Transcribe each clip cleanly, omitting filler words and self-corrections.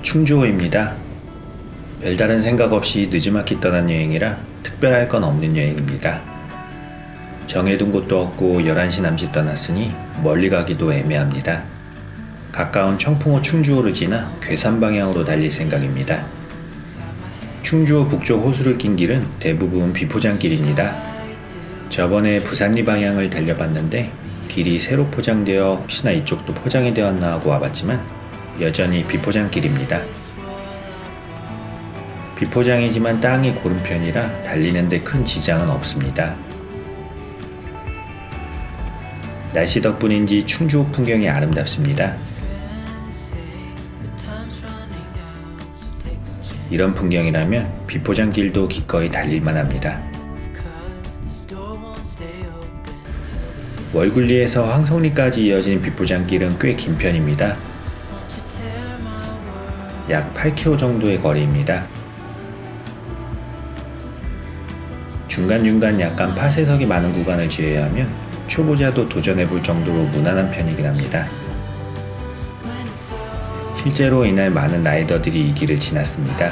충주호입니다. 별다른 생각 없이 느지막이 떠난 여행이라 특별할 건 없는 여행입니다. 정해둔 곳도 없고 11시 남짓 떠났으니 멀리 가기도 애매합니다. 가까운 청풍호 충주호를 지나 괴산 방향으로 달릴 생각입니다. 충주호 북쪽 호수를 낀 길은 대부분 비포장길입니다. 저번에 부산리 방향을 달려봤는데 길이 새로 포장되어 혹시나 이쪽도 포장이 되었나 하고 와봤지만 여전히 비포장길입니다. 비포장이지만 땅이 고른 편이라 달리는데 큰 지장은 없습니다. 날씨 덕분인지 충주호 풍경이 아름답습니다. 이런 풍경이라면 비포장길도 기꺼이 달릴만 합니다. 월굴리에서 황성리까지 이어진 비포장길은 꽤 긴 편입니다. 약 8km 정도의 거리입니다. 중간중간 약간 파쇄석이 많은 구간을 제외하면 초보자도 도전해볼 정도로 무난한 편이긴 합니다. 실제로 이날 많은 라이더들이 이 길을 지났습니다.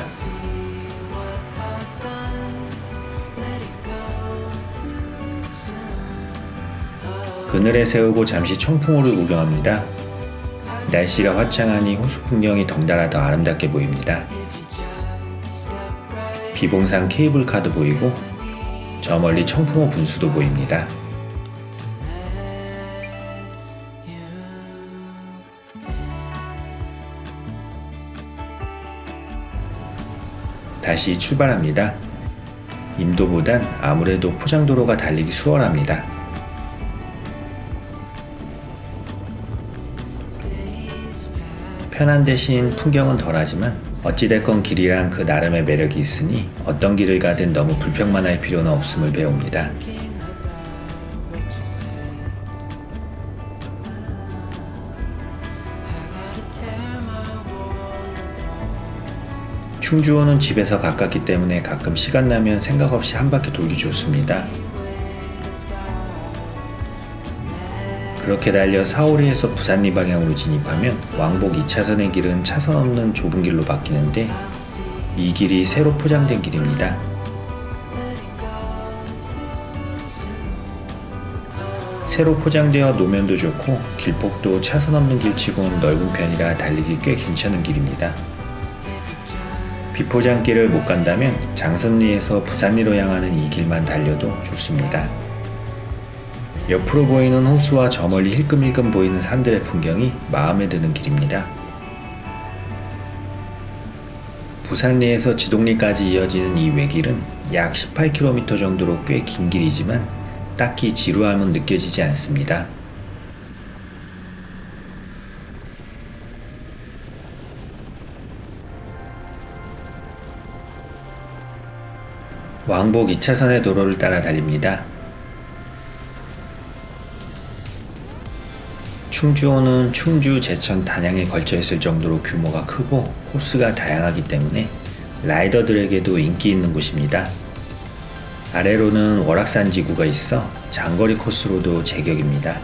그늘에 세우고 잠시 청풍호를 구경합니다. 날씨가 화창하니 호수 풍경이 덩달아 더 아름답게 보입니다. 비봉산 케이블카도 보이고 저 멀리 청풍호 분수도 보입니다. 다시 출발합니다. 임도보단 아무래도 포장도로가 달리기 수월합니다. 편한 대신 풍경은 덜하지만 어찌됐건 길이란 그 나름의 매력이 있으니 어떤 길을 가든 너무 불평만 할 필요는 없음을 배웁니다. 충주호는 집에서 가깝기 때문에 가끔 시간 나면 생각 없이 한 바퀴 돌기 좋습니다. 그렇게 달려 사오리에서 부산리 방향으로 진입하면 왕복 2차선의 길은 차선 없는 좁은 길로 바뀌는데 이 길이 새로 포장된 길입니다. 새로 포장되어 노면도 좋고 길폭도 차선 없는 길치곤 넓은 편이라 달리기 꽤 괜찮은 길입니다. 비포장길을 못 간다면 장선리에서 부산리로 향하는 이 길만 달려도 좋습니다. 옆으로 보이는 호수와 저 멀리 힐끔힐끔 보이는 산들의 풍경이 마음에 드는 길입니다. 부산리에서 지동리까지 이어지는 이 외길은 약 18km 정도로 꽤 긴 길이지만 딱히 지루함은 느껴지지 않습니다. 왕복 2차선의 도로를 따라 달립니다. 충주호는 충주, 제천, 단양에 걸쳐 있을 정도로 규모가 크고 코스가 다양하기 때문에 라이더들에게도 인기 있는 곳입니다. 아래로는 월악산 지구가 있어 장거리 코스로도 제격입니다.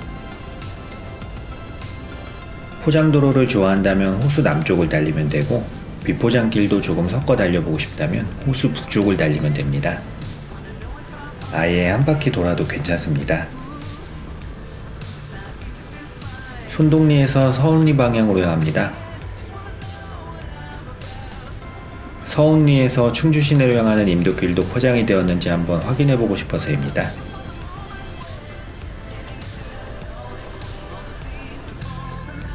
포장도로를 좋아한다면 호수 남쪽을 달리면 되고 비포장길도 조금 섞어 달려보고 싶다면 호수 북쪽을 달리면 됩니다. 아예 한 바퀴 돌아도 괜찮습니다. 손동리에서 서운리 방향으로 향합니다. 서운리에서 충주 시내로 향하는 임도길도 포장이 되었는지 한번 확인해보고 싶어서입니다.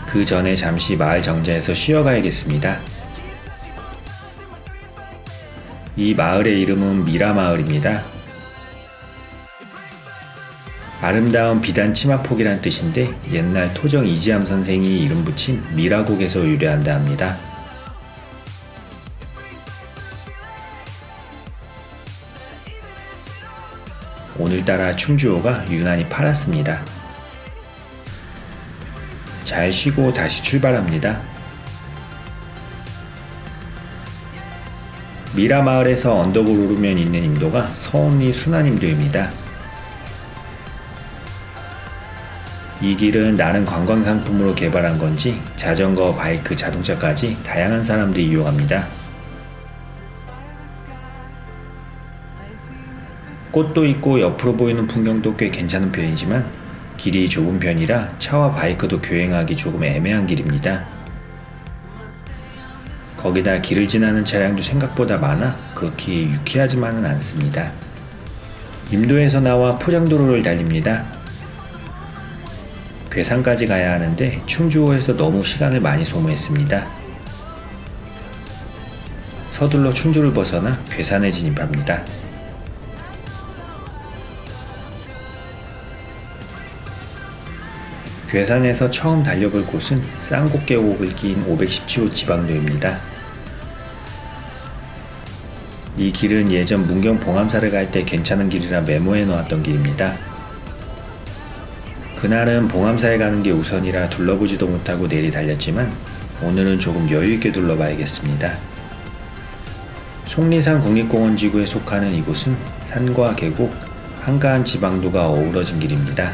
그 전에 잠시 마을 정자에서 쉬어가야겠습니다. 이 마을의 이름은 미라마을입니다. 아름다운 비단 치마폭이란 뜻인데 옛날 토정 이지암 선생이 이름 붙인 미라곡에서 유래한다 합니다. 오늘따라 충주호가 유난히 파랗습니다. 잘 쉬고 다시 출발합니다. 미라마을에서 언덕을 오르면 있는 임도가 서운리 순환임도입니다. 이 길은 나는 관광 상품으로 개발한 건지 자전거, 바이크, 자동차까지 다양한 사람들이 이용합니다. 꽃도 있고 옆으로 보이는 풍경도 꽤 괜찮은 편이지만 길이 좁은 편이라 차와 바이크도 교행하기 조금 애매한 길입니다. 거기다 길을 지나는 차량도 생각보다 많아 그렇게 유쾌하지만은 않습니다. 임도에서 나와 포장도로를 달립니다. 괴산까지 가야 하는데 충주호에서 너무 시간을 많이 소모했습니다. 서둘러 충주를 벗어나 괴산에 진입합니다. 괴산에서 처음 달려볼 곳은 쌍곡계곡을 낀 517호 지방도입니다. 이 길은 예전 문경 봉암사를 갈 때 괜찮은 길이라 메모해 놓았던 길입니다. 그날은 봉암사에 가는 게 우선이라 둘러보지도 못하고 내리 달렸지만 오늘은 조금 여유있게 둘러봐야겠습니다. 속리산 국립공원 지구에 속하는 이곳은 산과 계곡, 한가한 지방도가 어우러진 길입니다.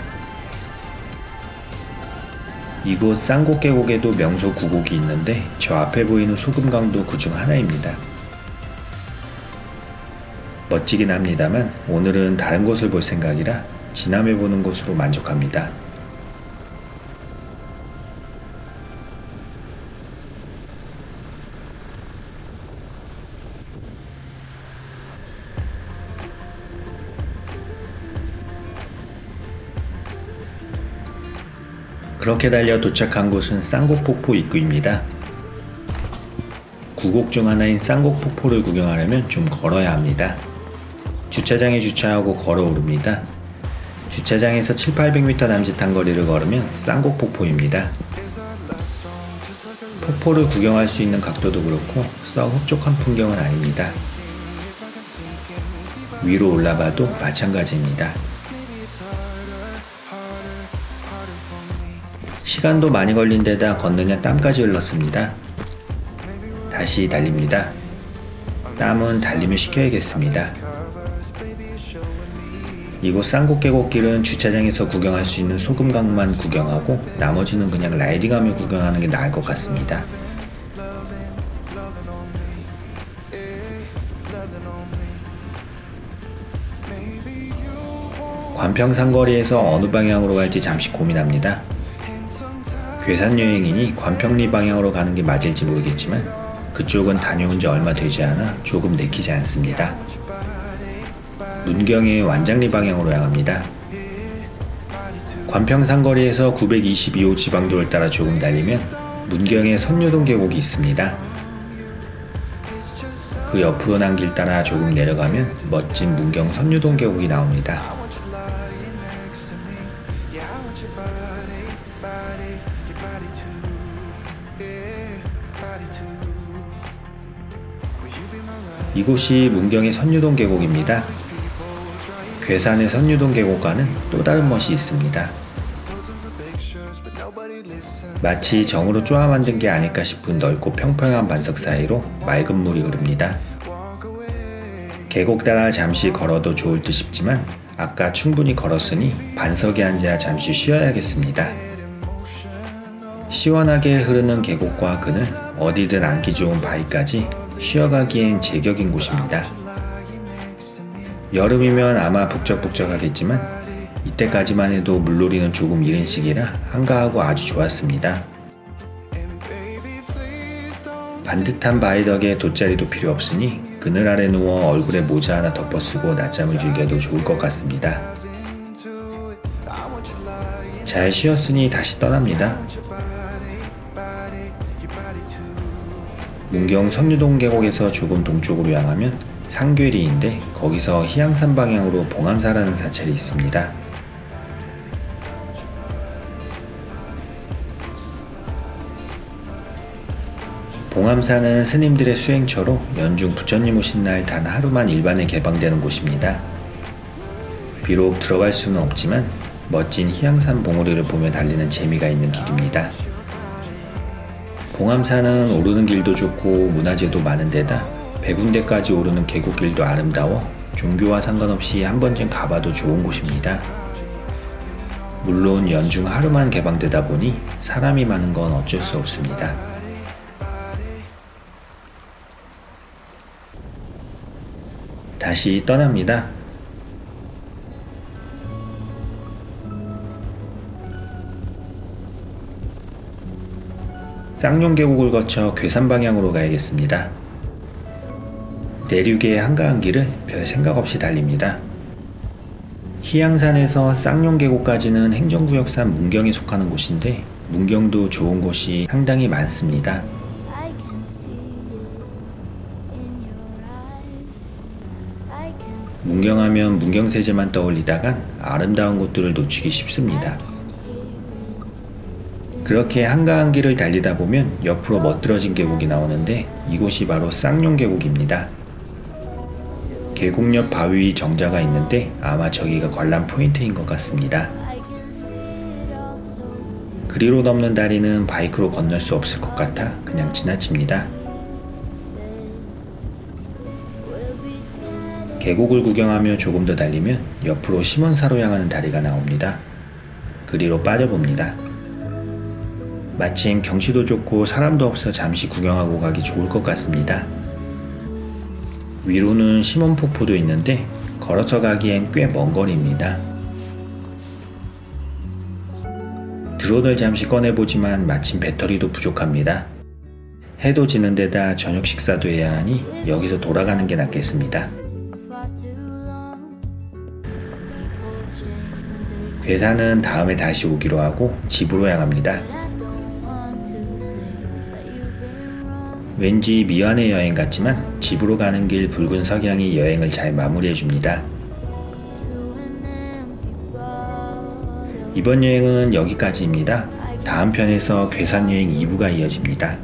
이곳 쌍곡계곡에도 명소 9곡이 있는데 저 앞에 보이는 소금강도 그 중 하나입니다. 멋지긴 합니다만 오늘은 다른 곳을 볼 생각이라 지남해 보는 곳으로 만족합니다. 그렇게 달려 도착한 곳은 쌍곡폭포 입구입니다. 9곡 중 하나인 쌍곡폭포를 구경하려면 좀 걸어야 합니다. 주차장에 주차하고 걸어 오릅니다. 주차장에서 700~800m 남짓한 거리를 걸으면 쌍곡폭포입니다. 폭포를 구경할 수 있는 각도도 그렇고 썩 흡족한 풍경은 아닙니다. 위로 올라봐도 마찬가지입니다. 시간도 많이 걸린 데다 걷느냐 땀까지 흘렀습니다. 다시 달립니다. 땀은 달리면 식혀야겠습니다. 이곳 쌍곡계곡길은 주차장에서 구경할 수 있는 소금강만 구경하고 나머지는 그냥 라이딩하며 구경하는 게 나을 것 같습니다. 관평상거리에서 어느 방향으로 갈지 잠시 고민합니다. 괴산 여행이니 관평리 방향으로 가는 게 맞을지 모르겠지만 그쪽은 다녀온 지 얼마 되지 않아 조금 내키지 않습니다. 문경의 완장리 방향으로 향합니다. 관평상거리에서 922호 지방도를 따라 조금 달리면 문경의 선유동 계곡이 있습니다. 그 옆으로 난 길 따라 조금 내려가면 멋진 문경 선유동 계곡이 나옵니다. 이곳이 문경의 선유동 계곡입니다. 괴산의 선유동 계곡과는 또 다른 멋이 있습니다. 마치 정으로 쪼아 만든 게 아닐까 싶은 넓고 평평한 반석 사이로 맑은 물이 흐릅니다. 계곡 따라 잠시 걸어도 좋을 듯 싶지만 아까 충분히 걸었으니 반석에 앉아 잠시 쉬어야겠습니다. 시원하게 흐르는 계곡과 그늘, 어디든 앉기 좋은 바위까지 쉬어가기엔 제격인 곳입니다. 여름이면 아마 북적북적하겠지만 이때까지만 해도 물놀이는 조금 이른 시기라 한가하고 아주 좋았습니다. 반듯한 바위 덕에 돗자리도 필요 없으니 그늘 아래 누워 얼굴에 모자 하나 덮어쓰고 낮잠을 즐겨도 좋을 것 같습니다. 잘 쉬었으니 다시 떠납니다. 문경 선유동 계곡에서 조금 동쪽으로 향하면 상괴리인데 거기서 희양산 방향으로 봉암사라는 사찰이 있습니다. 봉암사는 스님들의 수행처로 연중 부처님 오신 날 단 하루만 일반에 개방되는 곳입니다. 비록 들어갈 수는 없지만 멋진 희양산 봉우리를 보며 달리는 재미가 있는 길입니다. 봉암산은 오르는 길도 좋고 문화재도 많은 데다 100군데까지 오르는 계곡길도 아름다워 종교와 상관없이 한 번쯤 가봐도 좋은 곳입니다. 물론 연중 하루만 개방되다 보니 사람이 많은 건 어쩔 수 없습니다. 다시 떠납니다. 쌍용 계곡을 거쳐 괴산 방향으로 가야겠습니다. 내륙의 한가한 길을 별 생각 없이 달립니다. 희양산에서 쌍용 계곡까지는 행정구역산 문경에 속하는 곳인데 문경도 좋은 곳이 상당히 많습니다. 문경하면 문경세제만 떠올리다간 아름다운 곳들을 놓치기 쉽습니다. 그렇게 한가한 길을 달리다 보면 옆으로 멋들어진 계곡이 나오는데 이곳이 바로 쌍용 계곡입니다. 계곡 옆 바위 위 정자가 있는데 아마 저기가 관람 포인트인 것 같습니다. 그리로 넘는 다리는 바이크로 건널 수 없을 것 같아 그냥 지나칩니다. 계곡을 구경하며 조금 더 달리면 옆으로 심원사로 향하는 다리가 나옵니다. 그리로 빠져봅니다. 마침 경치도 좋고 사람도 없어 잠시 구경하고 가기 좋을 것 같습니다. 위로는 심원폭포도 있는데 걸어서 가기엔 꽤 먼 거리입니다. 드론을 잠시 꺼내보지만 마침 배터리도 부족합니다. 해도 지는 데다 저녁 식사도 해야 하니 여기서 돌아가는 게 낫겠습니다. 괴산은 다음에 다시 오기로 하고 집으로 향합니다. 왠지 미완의 여행 같지만 집으로 가는 길 붉은 석양이 여행을 잘 마무리해줍니다. 이번 여행은 여기까지입니다. 다음 편에서 괴산 여행 2부가 이어집니다.